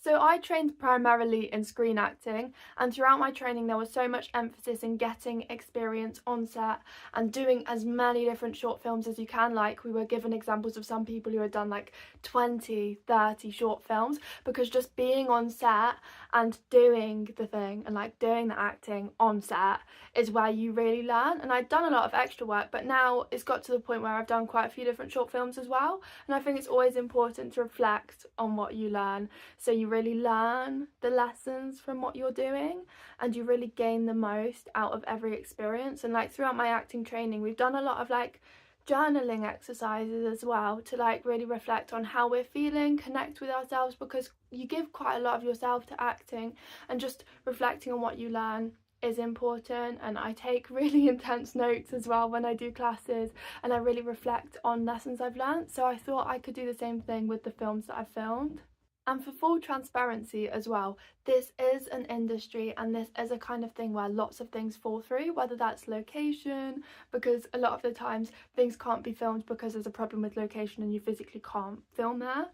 So I trained primarily in screen acting, and throughout my training there was so much emphasis in getting experience on set and doing as many different short films as you can. Like, we were given examples of some people who had done like 20, 30 short films, because just being on set and doing the thing and like doing the acting on set is where you really learn. And I'd done a lot of extra work, but now it's got to the point where I've done quite a few different short films as well, and I think it's always important to reflect on what you learn, so you really learn the lessons from what you're doing and you really gain the most out of every experience. And like throughout my acting training we've done a lot of like journaling exercises as well, to like really reflect on how we're feeling, connect with ourselves, because you give quite a lot of yourself to acting, and just reflecting on what you learn is important. And I take really intense notes as well when I do classes, and I really reflect on lessons I've learned. So I thought I could do the same thing with the films that I've filmed. And for full transparency as well, this is an industry and this is a kind of thing where lots of things fall through, whether that's location, because a lot of the times things can't be filmed because there's a problem with location and you physically can't film there,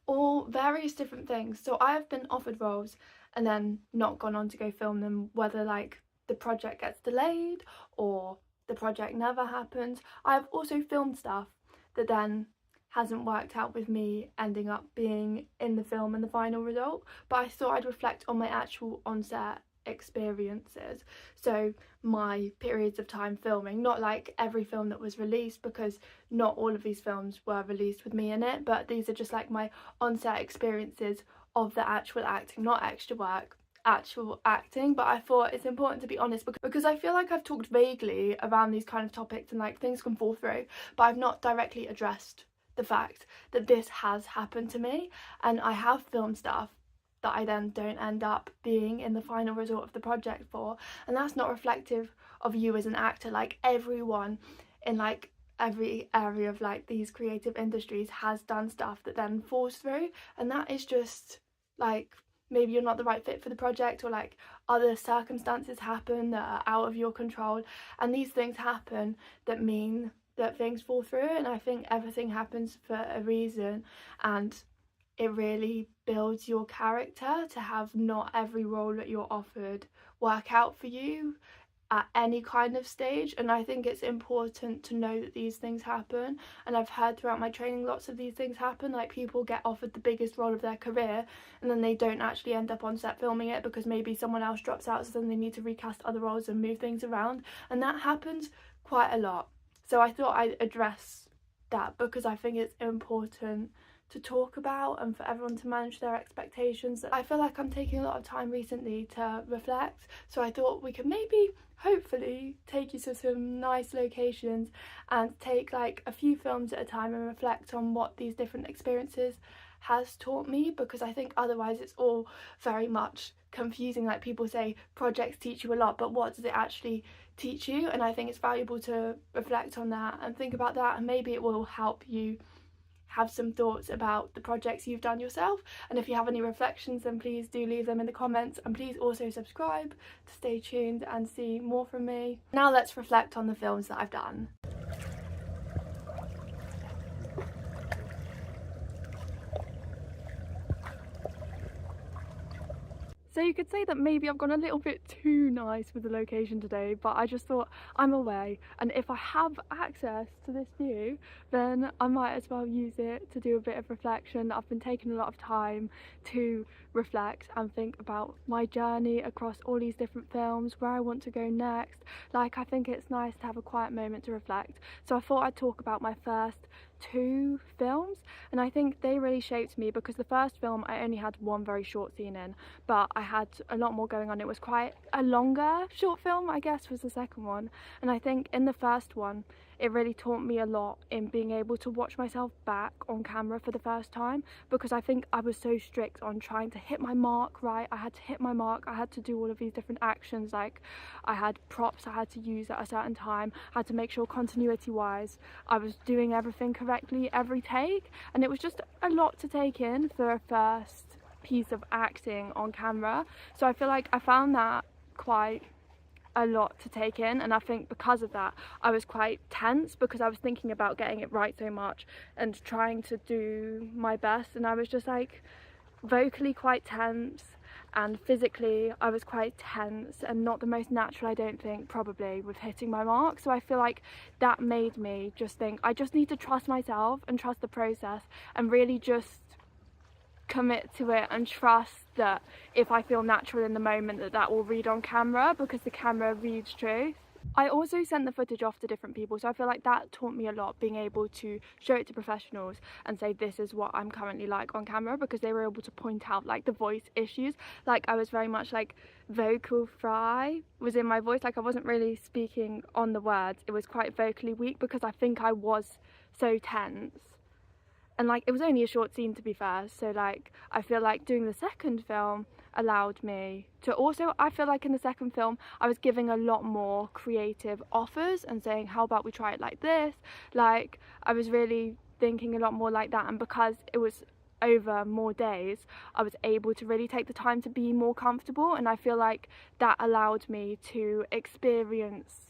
or various different things. So I have been offered roles and then not gone on to go film them, whether like the project gets delayed or the project never happens. I've also filmed stuff that then hasn't worked out with me ending up being in the film and the final result, but I thought I'd reflect on my actual on-set experiences. So my periods of time filming, not like every film that was released, because not all of these films were released with me in it, but these are just like my on-set experiences of the actual acting, not extra work, actual acting. But I thought it's important to be honest, because I feel like I've talked vaguely around these kind of topics and like things can fall through, but I've not directly addressed the fact that this has happened to me, and I have filmed stuff that I then don't end up being in the final result of the project for, and that's not reflective of you as an actor. Like, everyone in like every area of like these creative industries has done stuff that then falls through, and that is just like, maybe you're not the right fit for the project, or like other circumstances happen that are out of your control, and these things happen that mean that things fall through. And I think everything happens for a reason, and it really builds your character to have not every role that you're offered work out for you at any kind of stage. And I think it's important to know that these things happen, and I've heard throughout my training lots of these things happen. Like, people get offered the biggest role of their career and then they don't actually end up on set filming it because maybe someone else drops out, so then they need to recast other roles and move things around, and that happens quite a lot. So I thought I'd address that because I think it's important to talk about and for everyone to manage their expectations. I feel like I'm taking a lot of time recently to reflect, so I thought we could maybe, hopefully, take you to some nice locations and take like a few films at a time and reflect on what these different experiences has taught me, because I think otherwise it's all very much confusing. Like, people say projects teach you a lot, but what does it actually teach you? And I think it's valuable to reflect on that and think about that, and maybe it will help you have some thoughts about the projects you've done yourself. And if you have any reflections, then please do leave them in the comments, and please also subscribe to stay tuned and see more from me. Now let's reflect on the films that I've done. So you could say that maybe I've gone a little bit too nice with the location today, but I just thought, I'm away, and if I have access to this view, then I might as well use it to do a bit of reflection. I've been taking a lot of time to reflect and think about my journey across all these different films, where I want to go next. Like, I think it's nice to have a quiet moment to reflect. So I thought I'd talk about my first 2 films, and I think they really shaped me, because the first film I only had one very short scene in, but I had a lot more going on. It was quite a longer short film, I guess, was the second one. And I think in the first one it really taught me a lot in being able to watch myself back on camera for the first time, because I think I was so strict on trying to hit my mark right. I had to hit my mark, I had to do all of these different actions, like I had props I had to use at a certain time, I had to make sure continuity wise I was doing everything correctly every take, and it was just a lot to take in for a first piece of acting on camera. So I feel like I found that quite a lot to take in, and I think because of that I was quite tense, because I was thinking about getting it right so much and trying to do my best, and I was just like, vocally quite tense, and physically I was quite tense and not the most natural, I don't think, probably, with hitting my mark. So I feel like that made me just think I just need to trust myself and trust the process and really just commit to it and trust that if I feel natural in the moment that will read on camera, because the camera reads truth. I also sent the footage off to different people, so I feel like that taught me a lot, being able to show it to professionals and say this is what I'm currently like on camera, because they were able to point out like the voice issues. Like I was very much like vocal fry was in my voice, like I wasn't really speaking on the words, it was quite vocally weak because I think I was so tense. And like it was only a short scene, to be fair, so like I feel like doing the second film allowed me to also, I feel like in the second film I was giving a lot more creative offers and saying how about we try it like this, like I was really thinking a lot more like that. And because it was over more days, I was able to really take the time to be more comfortable, and I feel like that allowed me to experience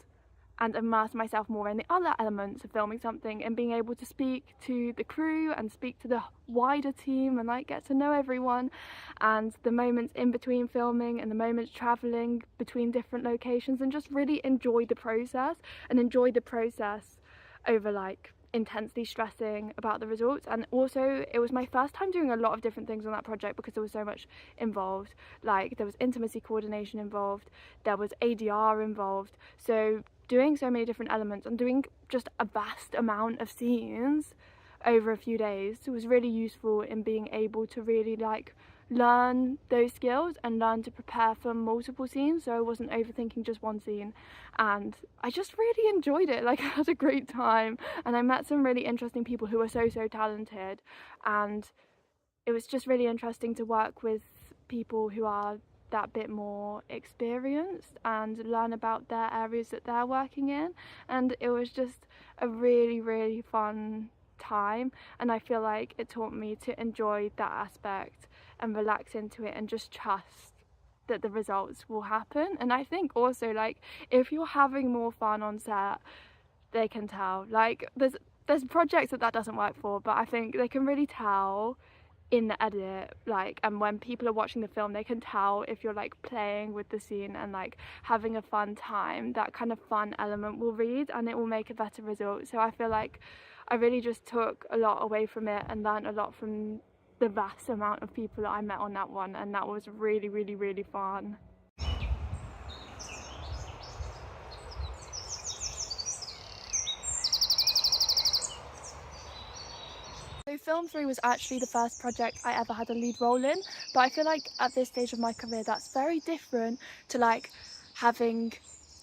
and immerse myself more in the other elements of filming something, and being able to speak to the crew and speak to the wider team and like get to know everyone, and the moments in between filming and the moments traveling between different locations, and just really enjoy the process over like intensely stressing about the results. And also it was my first time doing a lot of different things on that project because there was so much involved. Like there was intimacy coordination involved, there was ADR involved, so doing so many different elements and doing just a vast amount of scenes over a few days was really useful in being able to really like learn those skills and learn to prepare for multiple scenes, so I wasn't overthinking just one scene. And I just really enjoyed it, like I had a great time, and I met some really interesting people who were so talented, and it was just really interesting to work with people who are that bit more experienced and learn about their areas that they're working in. And it was just a really fun time, and I feel like it taught me to enjoy that aspect and relax into it and just trust that the results will happen. And I think also like if you're having more fun on set, they can tell. Like there's projects that doesn't work for, but I think they can really tell in the edit, like, and when people are watching the film, they can tell if you're like playing with the scene and like having a fun time. That kind of fun element will read and it will make a better result. So I feel like I really just took a lot away from it and learned a lot from the vast amount of people that I met on that one, and that was really fun. So Film 3 was actually the first project I ever had a lead role in, but I feel like at this stage of my career that's very different to like having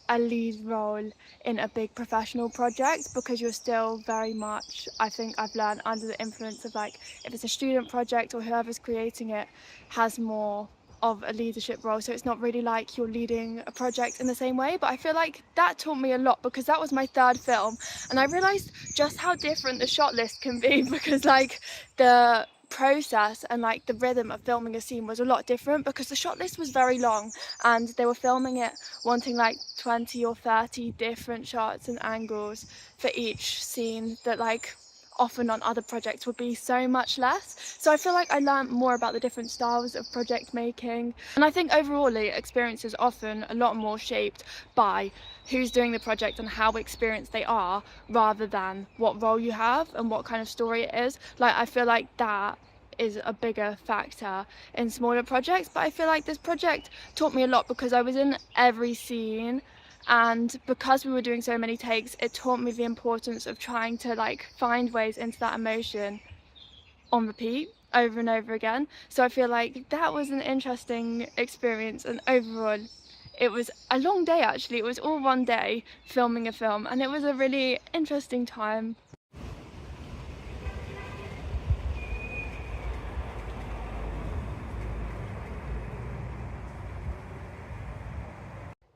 a lead role in a big professional project, because you're still very much, I think I've learned, under the influence of like, if it's a student project or whoever's creating it has more of a leadership role, so it's not really like you're leading a project in the same way. But I feel like that taught me a lot, because that was my third film and I realised just how different the shot list can be, because like the process and like the rhythm of filming a scene was a lot different, because the shot list was very long and they were filming it wanting like 20 or 30 different shots and angles for each scene that like often on other projects would be so much less. So I feel like I learned more about the different styles of project making, and I think overall the experience is often a lot more shaped by who's doing the project and how experienced they are, rather than what role you have and what kind of story it is. Like I feel like that is a bigger factor in smaller projects, but I feel like this project taught me a lot because I was in every scene, and because we were doing so many takes, it taught me the importance of trying to like find ways into that emotion on repeat over and over again. So I feel like that was an interesting experience, and overall it was a long day actually. It was all one day filming a film, and it was a really interesting time.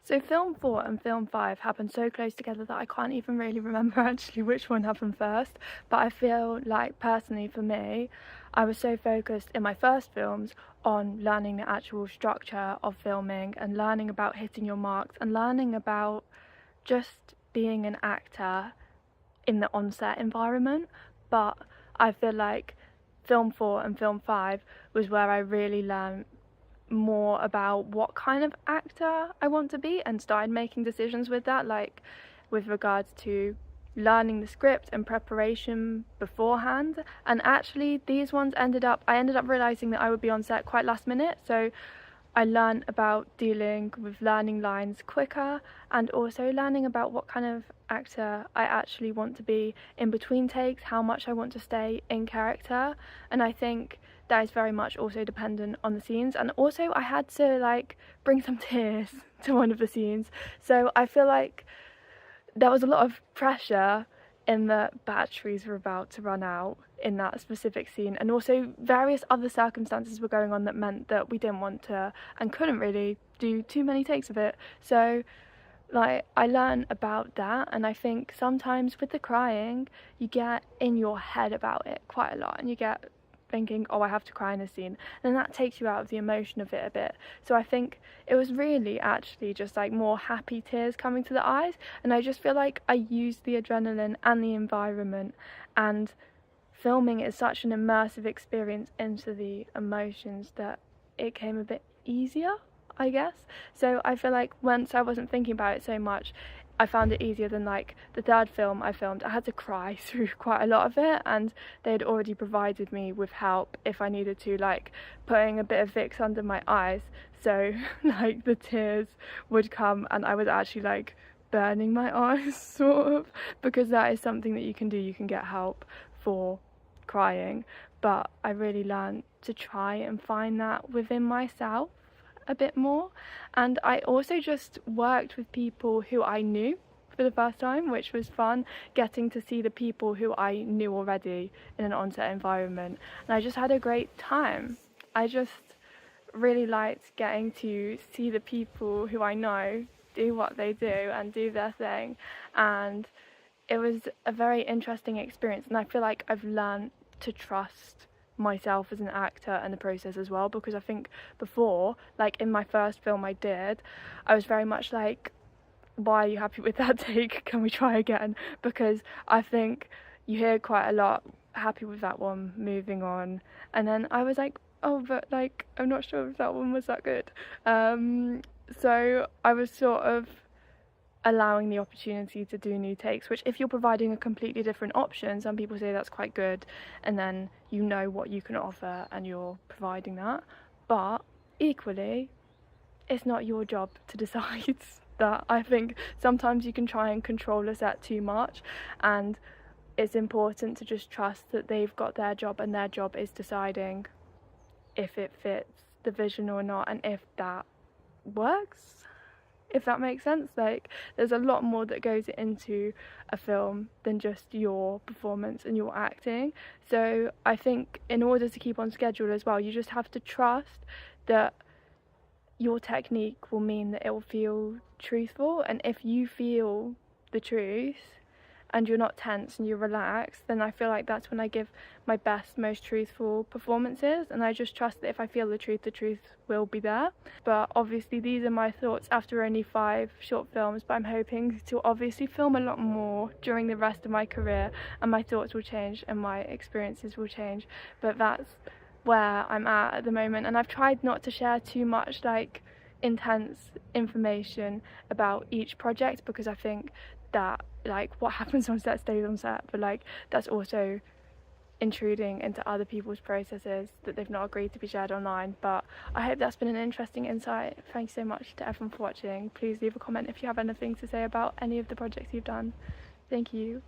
So film 4 and film 5 happened so close together that I can't even really remember actually which one happened first. But I feel like personally for me, I was so focused in my first films on learning the actual structure of filming and learning about hitting your marks and learning about just being an actor in the on-set environment. But I feel like film 4 and film 5 was where I really learned more about what kind of actor I want to be and started making decisions with that, like with regards to learning the script and preparation beforehand. And actually these ones I ended up realizing that I would be on set quite last minute, so I learned about dealing with learning lines quicker and also learning about what kind of actor I actually want to be in between takes, how much I want to stay in character. And I think that is very much also dependent on the scenes. And also I had to like bring some tears to one of the scenes, so I feel like there was a lot of pressure in that batteries were about to run out in that specific scene, and also various other circumstances were going on that meant that we didn't want to and couldn't really do too many takes of it. So like I learned about that, and I think sometimes with the crying you get in your head about it quite a lot and you get thinking, oh, I have to cry in a scene, and that takes you out of the emotion of it a bit. So I think it was really actually just like more happy tears coming to the eyes, and I just feel like I used the adrenaline and the environment, and filming is such an immersive experience into the emotions that it came a bit easier, I guess. So I feel like once I wasn't thinking about it so much, I found it easier than like the third film I filmed. I had to cry through quite a lot of it, and they had already provided me with help if I needed to, like putting a bit of Vicks under my eyes, so like the tears would come and I was actually like burning my eyes sort of, because that is something that you can do. You can get help for crying, but I really learned to try and find that within myself a bit more. And I also just worked with people who I knew for the first time, which was fun, getting to see the people who I knew already in an on-set environment, and I just had a great time. I just really liked getting to see the people who I know do what they do and do their thing, and it was a very interesting experience, and I feel like I've learned to trust myself as an actor and the process as well, because I think before, like in my first film I did, I was very much like, why are you happy with that take, can we try again? Because I think you hear quite a lot, happy with that one, moving on, and then I was like, oh, but like I'm not sure if that one was that good. So I was sort of allowing the opportunity to do new takes, which if you're providing a completely different option, some people say that's quite good, and then you know what you can offer and you're providing that. But equally, it's not your job to decide that. I think sometimes you can try and control a set too much, and it's important to just trust that they've got their job, and their job is deciding if it fits the vision or not, and if that works, if that makes sense. Like there's a lot more that goes into a film than just your performance and your acting. So I think in order to keep on schedule as well, you just have to trust that your technique will mean that it will feel truthful, and if you feel the truth and you're not tense and you're relaxed, then I feel like that's when I give my best, most truthful performances, and I just trust that if I feel the truth will be there. But obviously these are my thoughts after only 5 short films, but I'm hoping to obviously film a lot more during the rest of my career, and my thoughts will change and my experiences will change. But that's where I'm at the moment, and I've tried not to share too much like intense information about each project, because I think that like what happens on set stays on set, but like that's also intruding into other people's processes that they've not agreed to be shared online. But I hope that's been an interesting insight. Thank you so much to everyone for watching. Please leave a comment if you have anything to say about any of the projects you've done. Thank you.